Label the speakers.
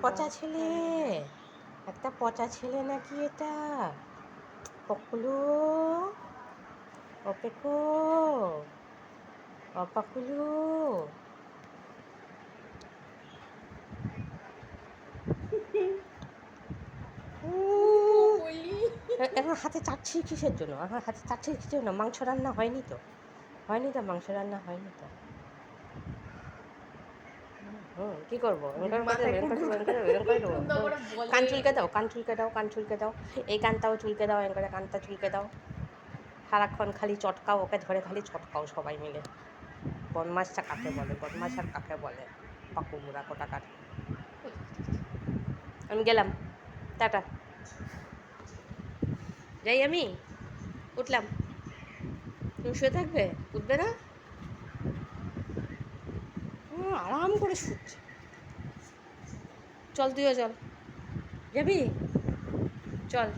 Speaker 1: পচা ছেলে, একটা পচা ছেলে নাকি এটা? পকুলু, অপেকো, অপাকুলু। এখন হাতে চাটছি কিসের জন্য? আমার হাতে চাটছি কিসের জন্য? মাংস রান্না হয়নি তো, মাংস রান্না হয়নি তো। কি করবো? কান চুলকে দাও, কান চুলকে দাও, কান চুলকে দাও, এই কানটাও চুলকে দাও, এরপরে কানটা চুলকে দাও। সারাক্ষণ খালি চটকাও, ওকে ধরে খালি চটকাও সবাই মিলে। বদমাশটা কাকে বলে? বদমাশ আর কাকে বলে? পাকুমুরা কোটাকার। আমি গেলাম, টাটা। যাই আমি, উঠলাম। তুমি শুয়ে থাকবে? উঠবে না? আরাম করে শুচ্ছে। চল তুইও চল, যাবি? চল।